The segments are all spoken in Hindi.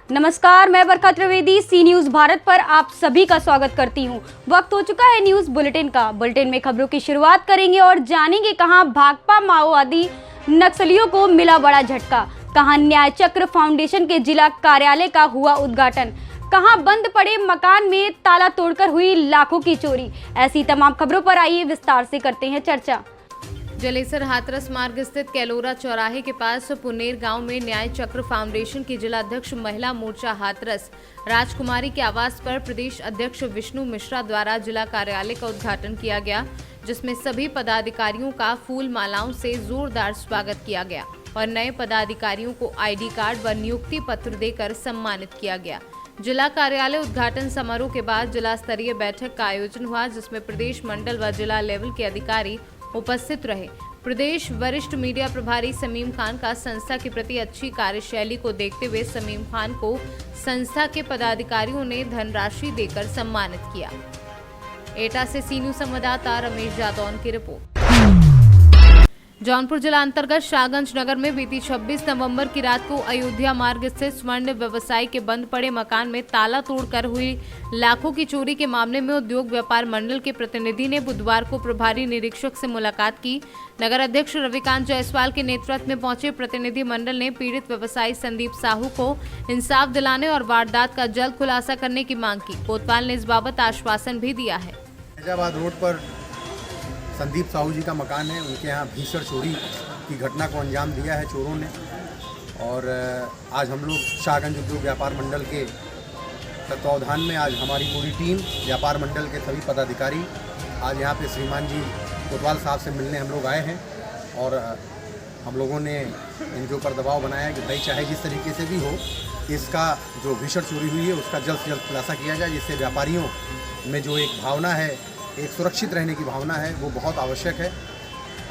नमस्कार, मैं बरखा त्रिवेदी सी न्यूज भारत पर आप सभी का स्वागत करती हूं। वक्त हो चुका है न्यूज बुलेटिन का। बुलेटिन में खबरों की शुरुआत करेंगे और जानेंगे कहां भाकपा माओवादी नक्सलियों को मिला बड़ा झटका, कहां न्याय चक्र फाउंडेशन के जिला कार्यालय का हुआ उद्घाटन, कहां बंद पड़े मकान में ताला तोड़कर हुई लाखों की चोरी। ऐसी तमाम खबरों पर आइए विस्तार से करते हैं चर्चा। जलेसर हाथरस मार्ग स्थित कैलोरा चौराहे के पास पुनेर गांव में न्याय चक्र फाउंडेशन की जिला अध्यक्ष महिला मोर्चा हाथरस राजकुमारी के आवास पर प्रदेश अध्यक्ष विष्णु मिश्रा द्वारा जिला कार्यालय का उद्घाटन किया गया, जिसमें सभी पदाधिकारियों का फूल मालाओं से जोरदार स्वागत किया गया और नए पदाधिकारियों को ID कार्ड व नियुक्ति पत्र देकर सम्मानित किया गया। जिला कार्यालय उद्घाटन समारोह के बाद जिला स्तरीय बैठक का आयोजन हुआ, जिसमें प्रदेश मंडल व जिला लेवल के अधिकारी उपस्थित रहे। प्रदेश वरिष्ठ मीडिया प्रभारी समीम खान का संस्था के प्रति अच्छी कार्यशैली को देखते हुए समीम खान को संस्था के पदाधिकारियों ने धनराशि देकर सम्मानित किया। एटा से सी न्यूज संवाददाता रमेश यादव की रिपोर्ट। जौनपुर जिला अंतर्गत शाहगंज नगर में बीती 26 नवंबर की रात को अयोध्या मार्ग स्थित स्वर्ण व्यवसायी के बंद पड़े मकान में ताला तोड़कर हुई लाखों की चोरी के मामले में उद्योग व्यापार मंडल के प्रतिनिधि ने बुधवार को प्रभारी निरीक्षक से मुलाकात की। नगर अध्यक्ष रविकांत जायसवाल के नेतृत्व में पहुंचे प्रतिनिधि मंडल ने पीड़ित व्यवसायी संदीप साहू को इंसाफ दिलाने और वारदात का जल्द खुलासा करने की मांग की। कोतवाल ने इस बाबत आश्वासन भी दिया है। फैजाबाद रोड पर संदीप साहू जी का मकान है, उनके यहाँ भीषण चोरी की घटना को अंजाम दिया है चोरों ने। और आज हम लोग शाहगंज उद्योग व्यापार मंडल के तत्वावधान में आज हमारी पूरी टीम व्यापार मंडल के सभी पदाधिकारी आज यहाँ पे श्रीमान जी कोतवाल साहब से मिलने हम लोग आए हैं। और हम लोगों ने इनके ऊपर दबाव बनाया कि भाई चाहे जिस तरीके से भी हो, इसका जो भीषण चोरी हुई है उसका जल्द से जल्द खुलासा किया जाए, जिससे व्यापारियों में जो एक भावना है, एक सुरक्षित रहने की भावना है, वो बहुत आवश्यक है।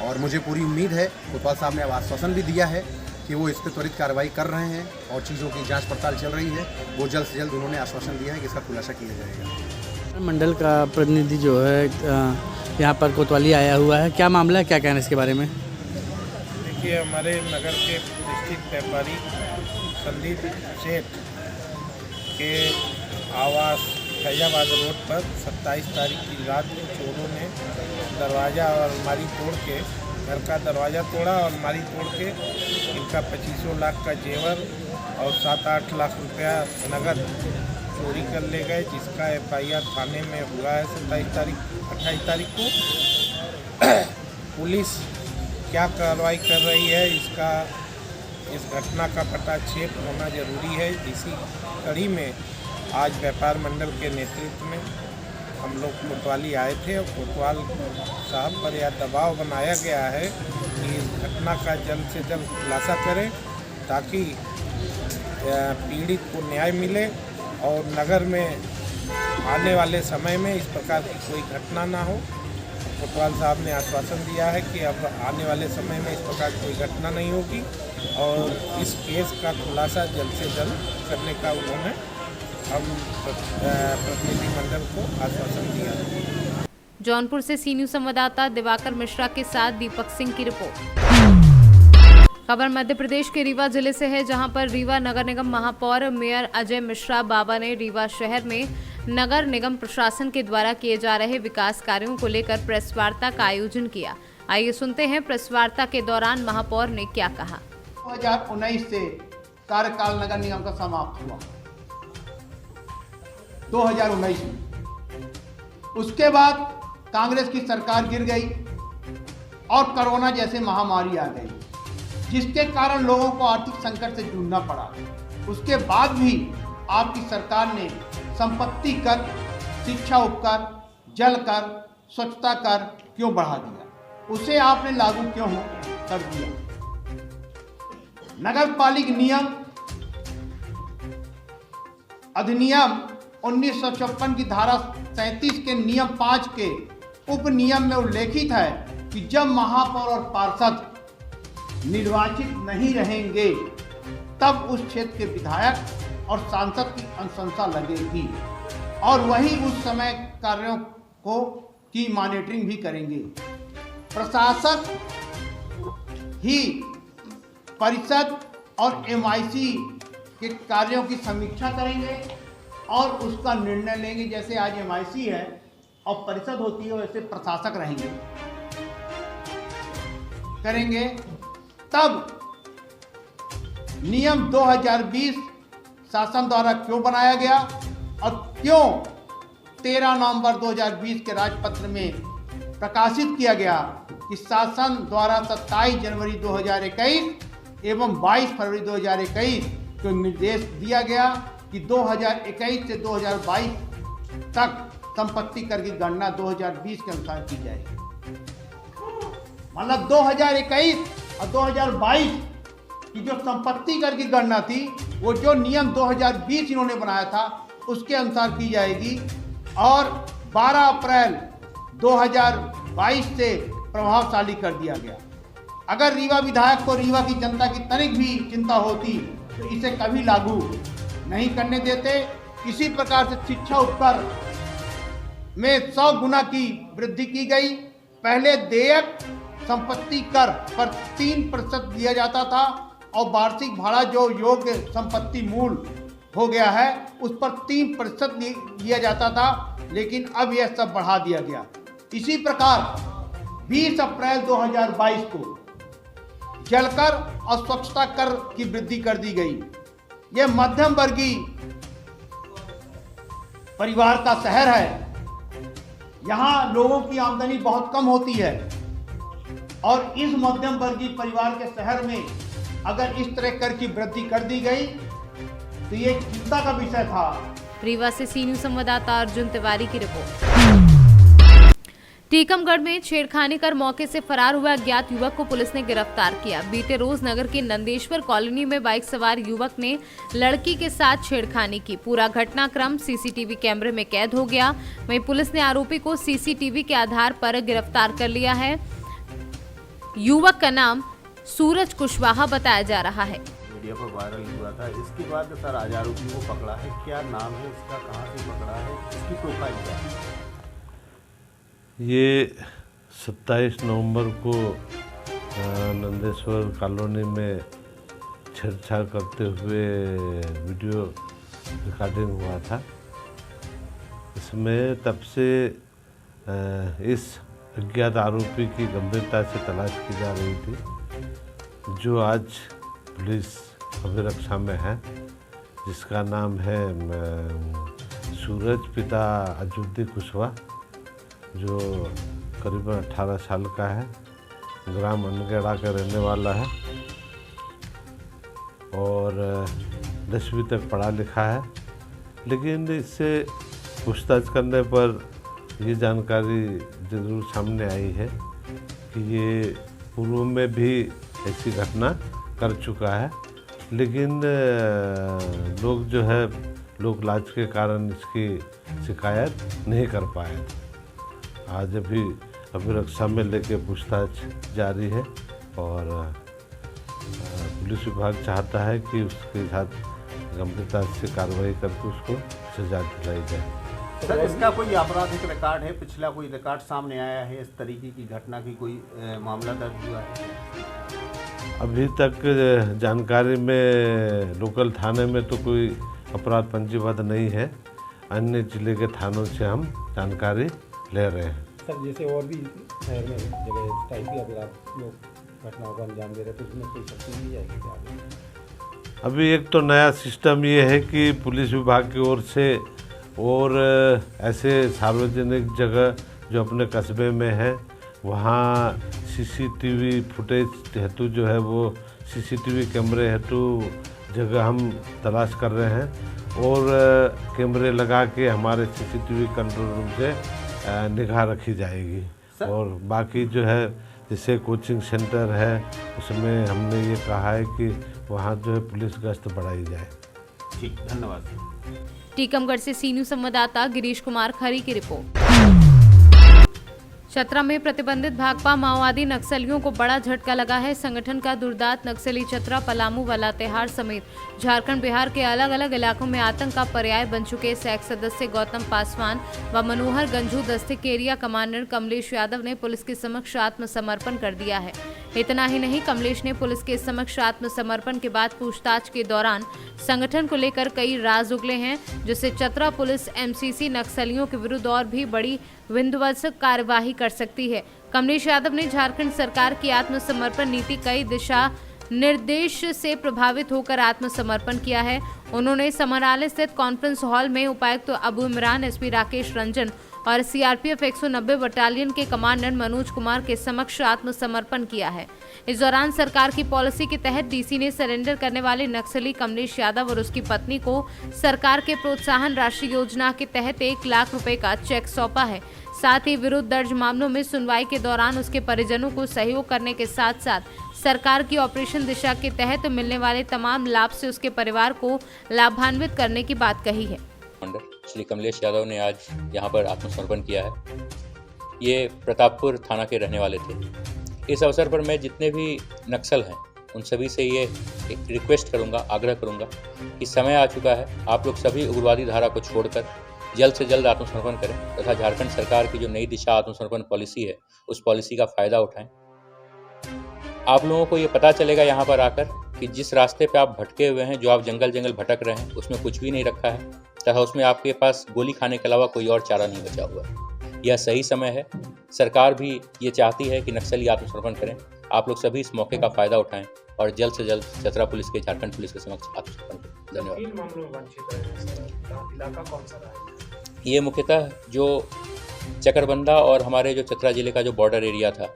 और मुझे पूरी उम्मीद है, कोतवाल साहब ने आश्वासन भी दिया है कि वो इस पर त्वरित कार्रवाई कर रहे हैं और चीज़ों की जांच पड़ताल चल रही है। वो जल्द से जल्द उन्होंने आश्वासन दिया है कि इसका खुलासा किया जाएगा। मंडल का प्रतिनिधि जो है यहाँ पर कोतवाली आया हुआ है, क्या मामला है, क्या कहना है इसके बारे में? देखिए, हमारे नगर के डिस्ट्रिक्ट व्यापारी संदीप सेठ के आवास फैजाबाद रोड पर 27 तारीख की रात को चोरों ने दरवाज़ा और अलमारी तोड़ के, घर का दरवाज़ा तोड़ा और अलमारी तोड़ के इनका 25 लाख का जेवर और 7-8 लाख रुपया नगद चोरी कर ले गए, जिसका FIR थाने में हुआ है 28 तारीख को। पुलिस क्या कार्रवाई कर रही है, इस घटना का पटाक्षेप होना जरूरी है। इसी कड़ी में आज व्यापार मंडल के नेतृत्व में हम लोग कोतवाली आए थे और कोतवाल साहब पर यह दबाव बनाया गया है कि इस घटना का जल्द से जल्द खुलासा करें, ताकि पीड़ित को न्याय मिले और नगर में आने वाले समय में इस प्रकार की कोई घटना ना हो। कोतवाल साहब ने आश्वासन दिया है कि अब आने वाले समय में इस प्रकार की कोई घटना नहीं होगी और इस केस का खुलासा जल्द से जल्द करने का उन्होंने हम प्रतिनिधि मंडल को आश्वासन दिया। जौनपुर से सी न्यूज संवाददाता दिवाकर मिश्रा के साथ दीपक सिंह की रिपोर्ट। खबर मध्य प्रदेश के रीवा जिले से है, जहां पर रीवा नगर निगम महापौर मेयर अजय मिश्रा बाबा ने रीवा शहर में नगर निगम प्रशासन के द्वारा किए जा रहे विकास कार्यों को लेकर प्रेस वार्ता का आयोजन किया। आइए सुनते हैं प्रेस वार्ता के दौरान महापौर ने क्या कहा। 2019 से कार्यकाल नगर निगम का समाप्त हुआ 2019 में। उसके बाद कांग्रेस की सरकार गिर गई और कोरोना जैसे महामारी आ गई, जिसके कारण लोगों को आर्थिक संकट से जूझना पड़ा। उसके बाद भी आपकी सरकार ने संपत्ति कर, शिक्षा उपकर, जल कर, स्वच्छता कर क्यों बढ़ा दिया? उसे आपने लागू क्यों कर दिया? नगर पालिका नियम अधिनियम 1954 की धारा 37 के नियम 5 के उप नियम में उल्लेखित है कि जब महापौर और पार्षद निर्वाचित नहीं रहेंगे तब उस क्षेत्र के विधायक और सांसद की अनुशंसा लगेगी और वही उस समय कार्यों की मॉनिटरिंग भी करेंगे। प्रशासक ही परिषद और MIC के कार्यों की समीक्षा करेंगे और उसका निर्णय लेंगे। जैसे आज MIC है और परिषद होती है, वैसे प्रशासक रहेंगे, करेंगे। तब नियम 2020 शासन द्वारा क्यों बनाया गया और क्यों 13 नवंबर 2020 के राजपत्र में प्रकाशित किया गया कि शासन द्वारा 27 जनवरी 2021 एवं 22 फरवरी 2021 को निर्देश दिया गया कि 2021 से 2022 तक संपत्ति कर की गणना 2020 के अनुसार की जाएगी। मतलब 2021 और 2022 की जो संपत्ति कर की गणना थी, वो जो नियम 2020 इन्होंने बनाया था उसके अनुसार की जाएगी और 12 अप्रैल 2022 से प्रभावशाली कर दिया गया। अगर रीवा विधायक को रीवा की जनता की तनिक भी चिंता होती तो इसे कभी लागू नहीं करने देते। इसी प्रकार से शिक्षा उपकर में 100 गुना की वृद्धि की गई। पहले देयक संपत्ति कर पर 3% दिया जाता था और वार्षिक भाड़ा जो योग्य संपत्ति मूल हो गया है उस पर 3% दिया जाता था, लेकिन अब यह सब बढ़ा दिया गया। इसी प्रकार 20 अप्रैल 2022 को जलकर और स्वच्छता कर की वृद्धि कर दी गई। यह मध्यम वर्गीय परिवार का शहर है, यहाँ लोगों की आमदनी बहुत कम होती है और इस मध्यम वर्गीय परिवार के शहर में अगर इस तरह कर की वृद्धि कर दी गई तो ये चिंता का विषय था। रीवा से सी न्यूज संवाददाता अर्जुन तिवारी की रिपोर्ट। टीकमगढ़ में छेड़खानी कर मौके से फरार हुआ अज्ञात युवक को पुलिस ने गिरफ्तार किया। बीते रोज नगर के नंदेश्वर कॉलोनी में बाइक सवार युवक ने लड़की के साथ छेड़खानी की। पूरा घटनाक्रम सीसीटीवी कैमरे में कैद हो गया। वहीं पुलिस ने आरोपी को सीसीटीवी के आधार पर गिरफ्तार कर लिया है। युवक का नाम सूरज कुशवाहा बताया जा रहा है। मीडिया पर वायरल हुआ था। इसके बाद सर आज आरोपी को पकड़ा है। क्या नाम है इसका, कहाँ से पकड़ा है, इसकी प्रोफाइल क्या है? ये 27 नवंबर को नंदेश्वर कॉलोनी में छेड़छाड़ करते हुए वीडियो रिकॉर्डिंग हुआ था। इसमें तब से इस अज्ञात आरोपी की गंभीरता से तलाश की जा रही थी, जो आज पुलिस अभिरक्षा में है, जिसका नाम है सूरज पिता अजुद्दीन कुशवाहा, जो करीबन 18 साल का है, ग्राम अनगेड़ा का रहने वाला है और 10वीं तक पढ़ा लिखा है। लेकिन इससे पूछताछ करने पर ये जानकारी ज़रूर सामने आई है कि ये पूर्व में भी ऐसी घटना कर चुका है, लेकिन लोग जो है लोक लाज के कारण इसकी शिकायत नहीं कर पाए। आज अभी अभिरक्षा में लेके पूछताछ जारी है और पुलिस विभाग चाहता है कि उसके साथ गंभीरता से कार्रवाई करके उसको सजा दिलाई जाए। सर, इसका कोई आपराधिक रिकॉर्ड है? पिछला कोई रिकॉर्ड सामने आया है इस तरीके की घटना की? कोई मामला दर्ज हुआ है? अभी तक जानकारी में लोकल थाने में तो कोई अपराध पंजीबद्ध नहीं है। अन्य जिले के थानों से हम जानकारी ले रहे हैं। सर, जैसे और भी शहर में जगह इस टाइप की अगर आप लोग घटनाओं को अंजाम दे रहे हैं तो उसमें कोई सख्ती दी जाएगी क्या? अभी एक तो नया सिस्टम ये है कि पुलिस विभाग की ओर से और ऐसे सार्वजनिक जगह जो अपने कस्बे में है वहाँ सीसीटीवी फुटेज हेतु जो है वो सीसीटीवी कैमरे हेतु जगह हम तलाश कर रहे हैं और कैमरे लगा के हमारे सीसीटीवी कंट्रोल रूम से निगाह रखी जाएगी। और बाकी जो है जैसे कोचिंग सेंटर है उसमें हमने ये कहा है कि वहाँ जो है पुलिस गश्त बढ़ाई जाए। ठीक, धन्यवाद। टीकमगढ़ से सी न्यूज संवाददाता गिरीश कुमार खरी की रिपोर्ट। चतरा में प्रतिबंधित भाकपा माओवादी नक्सलियों को बड़ा झटका लगा है। संगठन का दुर्दांत नक्सली चतरा, पलामू व लातेहार समेत झारखंड, बिहार के अलग अलग इलाकों में आतंक का पर्याय बन चुके सैक सदस्य गौतम पासवान व मनोहर गंजू दस्ते के एरिया कमांडर कमलेश यादव ने पुलिस के समक्ष आत्मसमर्पण कर दिया है। इतना ही नहीं, कमलेश ने पुलिस के समक्ष आत्मसमर्पण के बाद पूछताछ के दौरान संगठन को लेकर कई राज उगले हैं, जिससे चतरा पुलिस एमसीसी नक्सलियों के विरुद्ध और भी बड़ी विध्वंसक कार्यवाही कर सकती है। कमलेश यादव ने झारखंड सरकार की आत्मसमर्पण नीति कई दिशा निर्देश से प्रभावित होकर आत्मसमर्पण किया है। उन्होंने समराले स्थित कॉन्फ्रेंस हॉल में उपायुक्त अबू इमरान, एसपी राकेश रंजन और सीआरपीएफ 190 बटालियन के कमांडर मनोज कुमार के समक्ष आत्मसमर्पण किया है। इस दौरान सरकार की पॉलिसी के तहत डीसी ने सरेंडर करने वाले नक्सली कमलेश यादव और उसकी पत्नी को सरकार के प्रोत्साहन राशि योजना के तहत 1 लाख रुपए का चेक सौंपा है। साथ ही विरुद्ध दर्ज मामलों में सुनवाई के दौरान उसके परिजनों को सहयोग करने के साथ साथ सरकार की ऑपरेशन दिशा के तहत मिलने वाले तमाम लाभ से उसके परिवार को लाभान्वित करने की बात कही है। कमांडर श्री कमलेश यादव ने आज यहाँ पर आत्मसमर्पण किया है। ये प्रतापपुर थाना के रहने वाले थे। इस अवसर पर मैं जितने भी नक्सल हैं उन सभी से ये एक रिक्वेस्ट करूँगा, आग्रह करूँगा कि समय आ चुका है, आप लोग सभी उग्रवादी धारा को छोड़कर जल्द से जल्द आत्मसमर्पण करें तथा झारखंड सरकार की जो नई दिशा आत्मसमर्पण पॉलिसी है उस पॉलिसी का फ़ायदा उठाएं। आप लोगों को ये पता चलेगा यहाँ पर आकर कि जिस रास्ते पे आप भटके हुए हैं, जो आप जंगल जंगल भटक रहे हैं, उसमें कुछ भी नहीं रखा है तथा उसमें आपके पास गोली खाने के अलावा कोई और चारा नहीं बचा हुआ है। यह सही समय है। सरकार भी ये चाहती है कि नक्सली आत्मसमर्पण करें। आप लोग सभी इस मौके का फ़ायदा उठाएं और जल्द से जल्द चतरा पुलिस के, झारखंड पुलिस के समक्ष आत्मसमर्पण करें। धन्यवाद। ये मुख्यतः जो चकरबंदा और हमारे जो चतरा जिले का जो बॉर्डर एरिया था,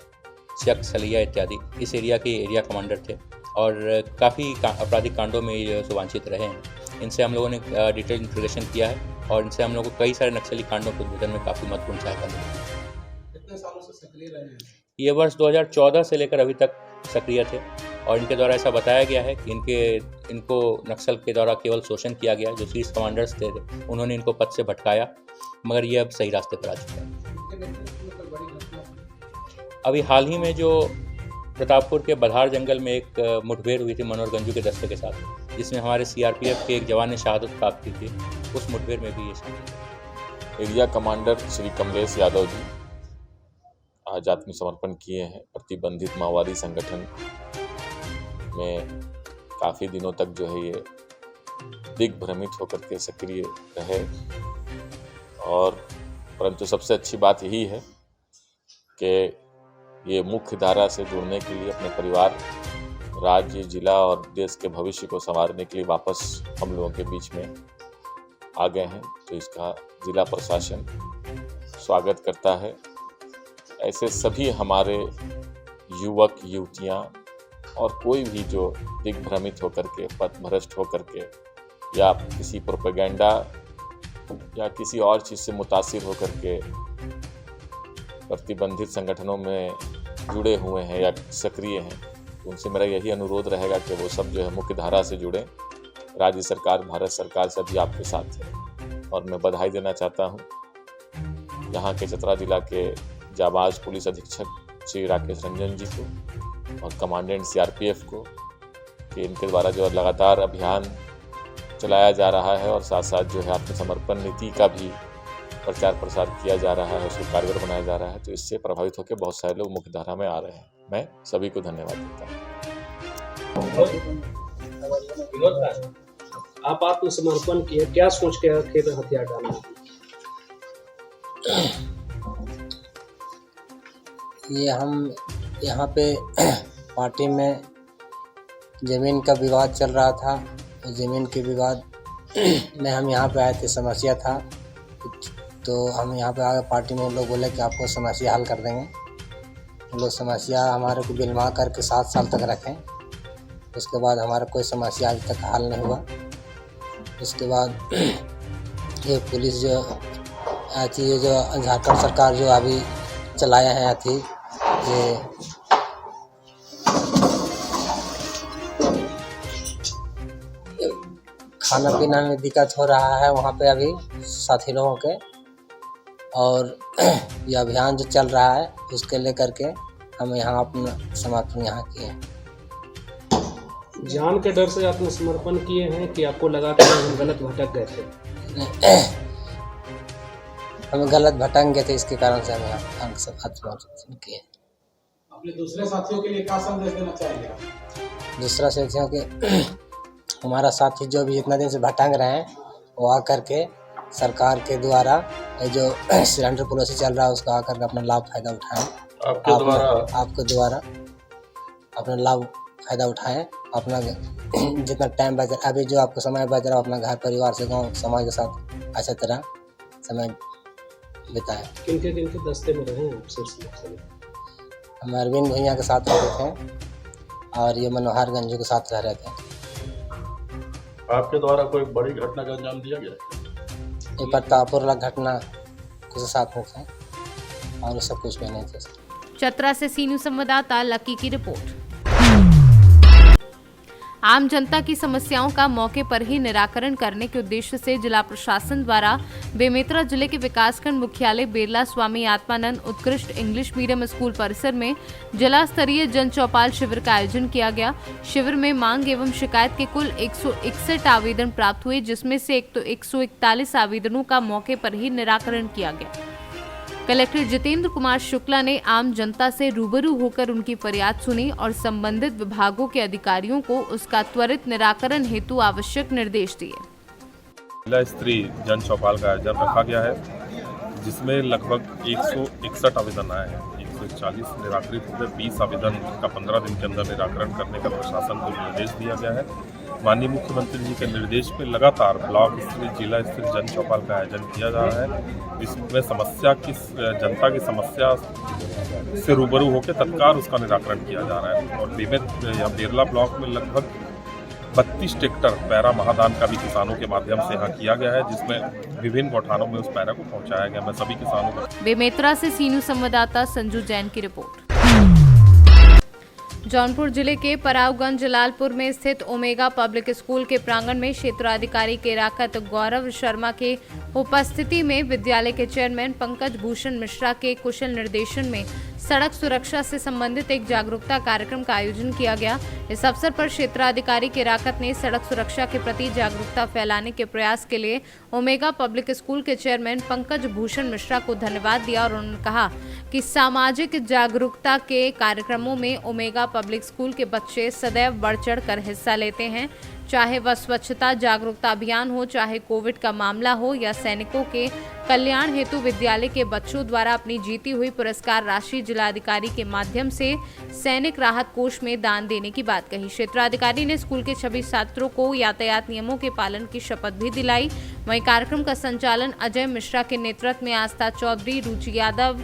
चक सलिया इत्यादि, इस एरिया के एरिया कमांडर थे और काफ़ी आपराधिक कांडों में ये वांछित रहे हैं। इनसे हम लोगों ने डिटेल इंट्रोगेशन किया है और इनसे हम लोगों को कई सारे नक्सली कांडों को उद्भेदन में काफ़ी महत्वपूर्ण सहायता मिली। कितने सालों से सक्रिय रहे हैं? ये वर्ष 2014 से लेकर अभी तक सक्रिय थे और इनके द्वारा ऐसा बताया गया है कि इनको नक्सल के द्वारा केवल शोषण किया गया। जो शीर्ष कमांडर्स थे उन्होंने इनको पद से भटकाया, मगर ये अब सही रास्ते पर आ चुका है। अभी हाल ही में जो प्रतापपुर के बधार जंगल में एक मुठभेड़ हुई थी मनोहर गंजू के दस्ते के साथ, जिसमें हमारे सीआरपीएफ के एक जवान ने शहादत प्राप्त की थी, उस मुठभेड़ में भी ये शामिल। एरिया कमांडर श्री कमलेश यादव जी आज आत्मसमर्पण किए हैं। प्रतिबंधित माओवादी संगठन में काफ़ी दिनों तक जो है ये दिग्भ्रमित होकर के सक्रिय रहे और परंतु सबसे अच्छी बात यही है कि ये मुख्य धारा से जुड़ने के लिए अपने परिवार, राज्य, जिला और देश के भविष्य को संवारने के लिए वापस हम लोगों के बीच में आ गए हैं। तो इसका जिला प्रशासन स्वागत करता है। ऐसे सभी हमारे युवक युवतियाँ और कोई भी जो दिग्भ्रमित होकर के, पथभ्रष्ट होकर के या किसी प्रोपेगेंडा या किसी और चीज़ से मुतासिर होकर के प्रतिबंधित संगठनों में जुड़े हुए हैं या सक्रिय हैं, उनसे मेरा यही अनुरोध रहेगा कि वो सब जो है मुख्य धारा से जुड़े। राज्य सरकार, भारत सरकार सभी आपके साथ है और मैं बधाई देना चाहता हूँ यहाँ के चतरा जिला के जाबाज पुलिस अधीक्षक श्री राकेश रंजन जी को और कमांडेंट सीआरपीएफ को कि इनके द्वारा जो लगातार अभियान चलाया जा रहा है और साथ साथ जो है आत्मसमर्पण नीति का भी प्रचार प्रसार किया जा रहा है, उसको कारगर बनाया जा रहा है। तो इससे प्रभावित होकर बहुत सारे लोग मुख्यधारा में आ रहे हैं। मैं सभी को धन्यवाद देता हूँ। आप आत्मसमर्पण किए, क्या सोच के फिर हथियार डाला? ये हम यहाँ पे पार्टी में ज़मीन का विवाद चल रहा था। ज़मीन के विवाद में हम यहाँ पे आए थे, समस्या था तो हम यहाँ पे आगे पार्टी में लोग बोले कि आपको समस्या हल कर देंगे। तो लोग समस्या हमारे को बिलवा करके 7 साल तक रखें। उसके बाद हमारा कोई समस्या आज तक हल नहीं हुआ। उसके बाद ये पुलिस जो आती है, जो झारखंड सरकार जो अभी चलाया है आती ये खाना पीना में दिक्कत हो रहा है वहाँ पे अभी साथी लोगों के, और ये अभियान जो चल रहा है उसके लेकर के हम यहाँ अपना समर्पण यहाँ किए हैं। जान के डर से आत्मसमर्पण किए हैं कि आपको लगा कि हम गलत भटक गए थे? हम गलत भटक गए थे, इसके कारण से हम यहाँ आत्मसमर्पण किए। अपने दूसरे साथियों के लिए क्या संदेश देना चाहेंगे आप? दूसरा साथियों के हमारा साथी जो भी इतना दिन से भटक रहे हैं वो आकर के सरकार के द्वारा ये जो सिलेंडर पॉलिसी चल रहा है उसका आकर के अपना लाभ फायदा उठाएं। आपके द्वारा अपना लाभ फायदा उठाएं। अपना जितना टाइम बच रहा अभी जो आपको समय बच रहा है अपना घर परिवार से गाँव समाज के साथ अच्छी तरह समय बिताएं। किनके दस्ते में रहे हैं सिलसिले? हम अरविंद भैया के साथ रहते थे और ये मनोहर गंजू के साथ रह रहे थे। आपके द्वारा कोई बड़ी घटना का अंजाम दिया गया? ये प्रतापपुर घटना के साथ में थे और सब कुछ भी नहीं थे। चतरा से सी न्यूज़ संवाददाता लकी की रिपोर्ट। आम जनता की समस्याओं का मौके पर ही निराकरण करने के उद्देश्य से जिला प्रशासन द्वारा बेमेतरा जिले के विकासखंड मुख्यालय बेरला स्वामी आत्मानंद उत्कृष्ट इंग्लिश मीडियम स्कूल परिसर में जिला स्तरीय जन चौपाल शिविर का आयोजन किया गया। शिविर में मांग एवं शिकायत के कुल 161 आवेदन प्राप्त हुए, जिसमें से 141 आवेदनों का मौके पर ही निराकरण किया गया। कलेक्टर जितेंद्र कुमार शुक्ला ने आम जनता से रूबरू होकर उनकी फरियाद सुनी और संबंधित विभागों के अधिकारियों को उसका त्वरित निराकरण हेतु आवश्यक निर्देश दिए। जिला स्तरीय जन चौपाल का आयोजन रखा गया है जिसमें लगभग 161 आवेदन आए हैं। 140 निराकरित हुए, 20 आवेदन का 15 दिन के अंदर निराकरण करने का प्रशासन को निर्देश दिया गया है। माननीय मुख्यमंत्री जी के निर्देश पे लगातार ब्लॉक स्तरीय जिला स्तरीय जन चौपाल का आयोजन किया जा रहा है। इसमें जनता की समस्या से रूबरू होकर तत्काल उसका निराकरण किया जा रहा है। और बेरला ब्लॉक में लगभग 32 ट्रैक्टर पैरा महादान का भी किसानों के माध्यम से यहाँ किया गया है, जिसमें विभिन्न गौठानों में उस पैरा को पहुँचाया गया। मैं सभी किसानों को बेमेतरा से सी न्यूज़ संवाददाता संजू जैन की रिपोर्ट। जौनपुर जिले के परावगंज जलालपुर में स्थित ओमेगा पब्लिक स्कूल के प्रांगण में क्षेत्राधिकारी केराकत गौरव शर्मा के उपस्थिति में विद्यालय के चेयरमैन पंकज भूषण मिश्रा के कुशल निर्देशन में सड़क सुरक्षा से संबंधित एक जागरूकता कार्यक्रम का आयोजन किया गया। इस अवसर पर क्षेत्राधिकारी केराकत ने सड़क सुरक्षा के प्रति जागरूकता फैलाने के प्रयास के लिए ओमेगा पब्लिक स्कूल के चेयरमैन पंकज भूषण मिश्रा को धन्यवाद दिया और उन्होंने कहा कि सामाजिक जागरूकता के कार्यक्रमों में ओमेगा पब्लिक स्कूल के बच्चे सदैव बढ़ चढ़ कर हिस्सा लेते हैं, चाहे वह स्वच्छता जागरूकता अभियान हो, चाहे कोविड का मामला हो या सैनिकों के कल्याण हेतु विद्यालय के बच्चों द्वारा अपनी जीती हुई पुरस्कार राशि जिलाधिकारी के माध्यम से सैनिक राहत कोष में दान देने की बात कही। क्षेत्राधिकारी ने स्कूल के 26 छात्रों को यातायात नियमों के पालन की शपथ भी दिलाई। वहीं कार्यक्रम का संचालन अजय मिश्रा के नेतृत्व में आस्था चौधरी, रुचि यादव,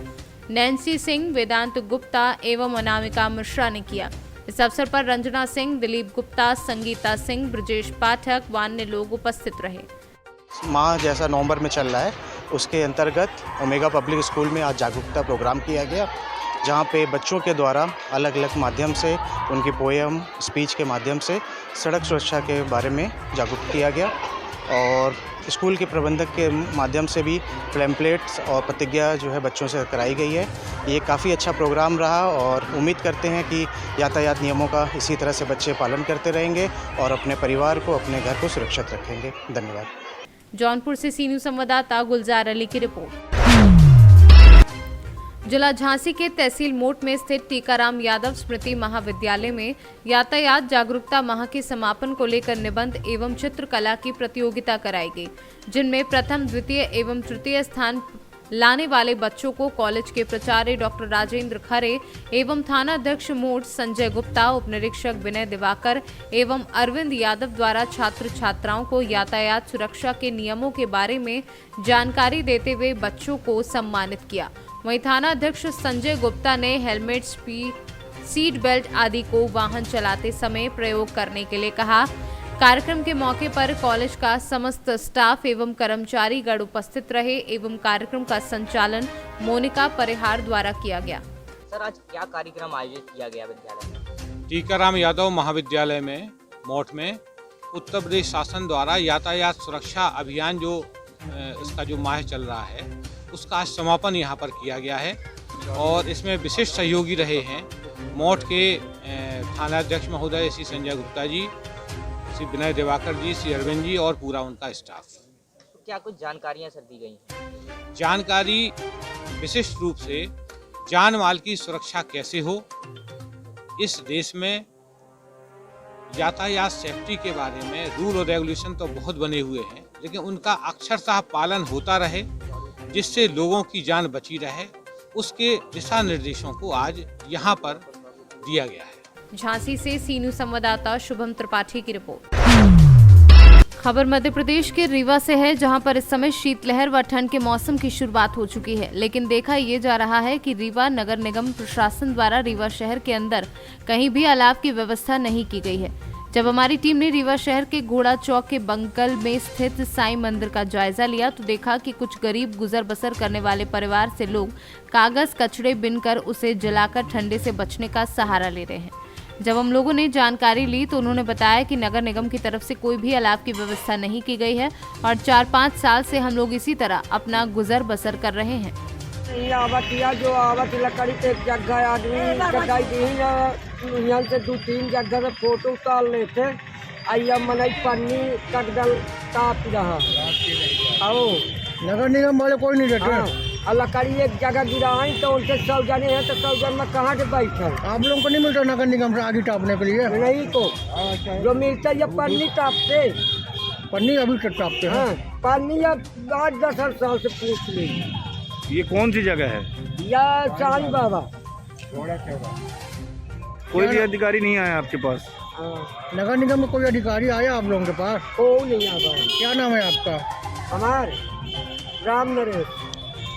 नैन्सी सिंह, वेदांत गुप्ता एवं अनामिका मिश्रा ने किया। इस अवसर पर रंजना सिंह, दिलीप गुप्ता, संगीता सिंह, ब्रजेश पाठक व अन्य लोग उपस्थित रहे। माह जैसा नवंबर में चल रहा है उसके अंतर्गत ओमेगा पब्लिक स्कूल में आज जागरूकता प्रोग्राम किया गया, जहां पे बच्चों के द्वारा अलग अलग माध्यम से उनकी पोएम स्पीच के माध्यम से सड़क सुरक्षा के बारे में जागरूक किया गया और स्कूल के प्रबंधक के माध्यम से भी पैम्पलेट्स और प्रतिज्ञा जो है बच्चों से कराई गई है। ये काफ़ी अच्छा प्रोग्राम रहा और उम्मीद करते हैं कि यातायात नियमों का इसी तरह से बच्चे पालन करते रहेंगे और अपने परिवार को, अपने घर को सुरक्षित रखेंगे। धन्यवाद। जौनपुर से सी न्यूज़ संवाददाता गुलजार अली की रिपोर्ट। जिला झांसी के तहसील मोट में स्थित टीकाराम यादव स्मृति महाविद्यालय में यातायात जागरूकता माह के समापन को लेकर निबंध एवं चित्रकला की प्रतियोगिता कराई गई, जिनमें प्रथम, द्वितीय एवं तृतीय स्थान लाने वाले बच्चों को कॉलेज के प्राचार्य डॉक्टर राजेंद्र खरे एवं थानाध्यक्ष मोट संजय गुप्ता, उप निरीक्षक विनय दिवाकर एवं अरविंद यादव द्वारा छात्र छात्राओं को यातायात सुरक्षा के नियमों के बारे में जानकारी देते हुए बच्चों को सम्मानित किया। वहीं थानाध्यक्ष संजय गुप्ता ने हेलमेट, सीट बेल्ट आदि को वाहन चलाते समय प्रयोग करने के लिए कहा। कार्यक्रम के मौके पर कॉलेज का समस्त स्टाफ एवं कर्मचारीगण उपस्थित रहे एवं कार्यक्रम का संचालन मोनिका परिहार द्वारा किया गया। सर, आज क्या कार्यक्रम आयोजित किया गया विद्यालय में? टीकाराम यादव महाविद्यालय में मोट में उत्तर प्रदेश शासन द्वारा यातायात सुरक्षा अभियान इसका जो माह चल रहा है उसका आज समापन यहाँ पर किया गया है और इसमें विशिष्ट सहयोगी रहे हैं मोट के थानाध्यक्ष महोदय श्री संजय गुप्ता जी, श्री विनय दिवाकर जी, श्री अरविंद जी और पूरा उनका स्टाफ। तो क्या कुछ जानकारियाँ सर दी गई हैं? जानकारी विशिष्ट रूप से जान माल की सुरक्षा कैसे हो, इस देश में यातायात सेफ्टी के बारे में रूल और रेगुलेशन तो बहुत बने हुए हैं, लेकिन उनका अक्षरशः पालन होता रहे, जिससे लोगों की जान बची रहे, उसके दिशा निर्देशों को आज यहाँ पर दिया गया है। झांसी से सी न्यूज संवाददाता शुभम त्रिपाठी की रिपोर्ट। खबर मध्य प्रदेश के रीवा से है, जहां पर इस समय शीतलहर व ठंड के मौसम की शुरुआत हो चुकी है, लेकिन देखा ये जा रहा है कि रीवा नगर निगम प्रशासन द्वारा रीवा शहर के अंदर कहीं भी अलाव की व्यवस्था नहीं की गई है। जब हमारी टीम ने रीवा शहर के घोड़ा चौक के बंकल में स्थित साईं मंदिर का जायजा लिया तो देखा कि कुछ गरीब गुजर बसर करने वाले परिवार से लोग कागज कचड़े बिनकर उसे जलाकर ठंडे से बचने का सहारा ले रहे हैं। जब हम लोगों ने जानकारी ली तो उन्होंने बताया कि नगर निगम की तरफ से कोई भी अलाव की व्यवस्था नहीं की गई है और 4-5 साल से हम लोग इसी तरह अपना गुजर बसर कर रहे हैं। जो आवत लकड़ी पे एक जगह आदमी जगह दी यहाँ से 2-3 जगह से फोटो उतार लेते, आइया मनई पन्नी कटदल ताप रहा आओ नगर निगम वाले कोई नहीं देते। और लकड़ी एक जगह गिराई तो उनसे 100 जने हैं तो 100 जन में कहाँ से बैठे। आप लोगों को नहीं मिलता नगर निगम से आगे टापने के लिए? नहीं को जो मिलता है पन्नी टापते, पन्नी अभी तक टापते हैं। पन्नी अब 8-10 साल से पूछ ली। ये कौन सी जगह है? यह साईं बाबा। कोई भी अधिकारी नहीं आया आपके पास? नगर निगम में कोई अधिकारी आया आप लोगों के पास? कोई नहीं आया। क्या नाम है आपका? हमारे राम नरेश।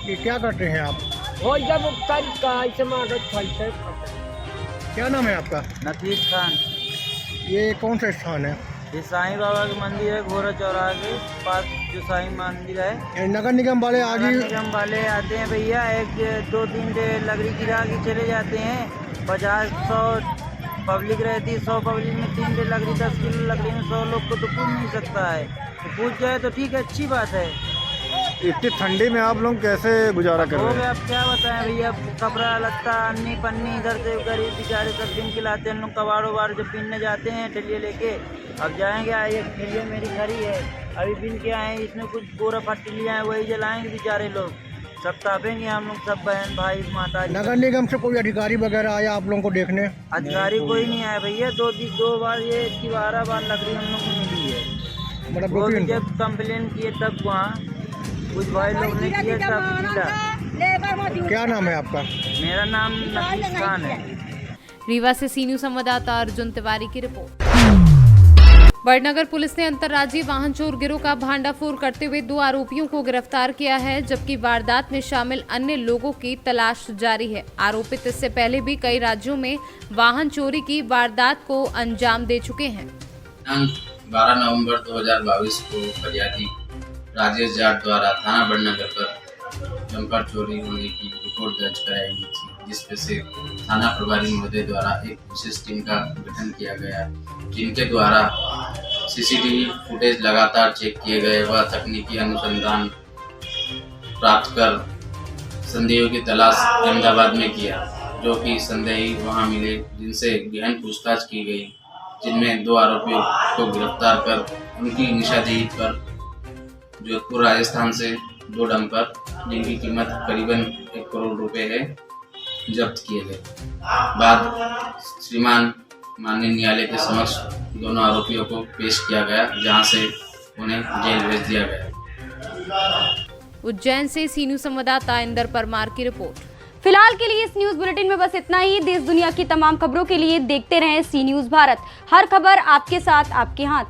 ये क्या करते हैं आप? हो जब क्या नाम है आपका? नफीस खान। ये कौन सा स्थान है? ये साईं बाबा का मंदिर है, घोड़ा चौराहे के पास जो साईं मंदिर है। नगर निगम वाले आज नगर निगम वाले आते हैं भैया, 1-2-3 लकड़ी गिरा के चले जाते हैं। 50-100 पब्लिक रहती है, 100 पब्लिक में 3 लकड़ी 10 किलो लकड़ी में 100 लोग को तो पूछ नहीं सकता है। तो पूछ जाए तो ठीक है, अच्छी बात है। इतने ठंडे में आप लोग कैसे गुजारा कर रहे हैं? आप क्या बताएं भैया, कपड़ा लत्ता अन्नी पन्नी इधर से गरीब बेचारे सब दिन के लाते हैं। लोग कबाड़ो बाड़ जब पीने जाते हैं ठेलिए लेके, अब जाएंगे एक ठेलिए मेरी खड़ी है, अभी बिन के आए, इसमें कुछ बोरा फट्टी लिया है, वही जलाएंगे बेचारे लोग, सब तापेंगे हम लोग, सब बहन भाई माता। नगर निगम से कोई अधिकारी वगैरह आया आप लोगों को देखने? अधिकारी कोई नहीं आया भैया, 2 बार ये 12 बार लकड़ी हम लोग को मिली है। मतलब जब कंप्लेन किए तब वहाँ कुछ भाई लोग ने किया सब। क्या नाम है आपका? मेरा नाम नफीस खान है। रीवा से सी न्यूज संवाददाता अर्जुन तिवारी की रिपोर्ट। बड़नगर पुलिस ने अंतर्राज्यीय वाहन चोर गिरोह का भांडाफोड़ करते हुए 2 आरोपियों को गिरफ्तार किया है, जबकि वारदात में शामिल अन्य लोगों की तलाश जारी है। आरोपित इससे पहले भी कई राज्यों में वाहन चोरी की वारदात को अंजाम दे चुके हैं। 12 नवंबर 2022 को फरियादी राजेश जाट द्वारा थाना बड़नगर पर जमकर चोरी होने की रिपोर्ट दर्ज कराई गई थी, जिसपे से थाना प्रभारी महोदय द्वारा एक विशेष टीम का गठन किया गया, जिनके द्वारा सीसीटीवी फुटेज लगातार चेक किए गए व तकनीकी अनुसंधान प्राप्त कर संदेहियों की तलाश अहमदाबाद में किया, जो कि संदेही वहां मिले, जिनसे गहन पूछताछ की गई, जिनमें 2 आरोपियों को गिरफ्तार कर उनकी निशानदेही पर जोधपुर राजस्थान से 2 डंपर, जिनकी कीमत करीबन 1 करोड़ रुपए है, जब्त किए गए। बाद श्रीमान माननीय न्यायालय के समक्ष दोनों आरोपियों को पेश किया गया, जहां से उन्हें जेल भेज दिया गया। उज्जैन से सी न्यूज संवाददाता इंदर परमार की रिपोर्ट। फिलहाल के लिए इस न्यूज बुलेटिन में बस इतना ही। देश दुनिया की तमाम खबरों के लिए देखते रहें सी न्यूज भारत। हर खबर आपके साथ, आपके हाथ।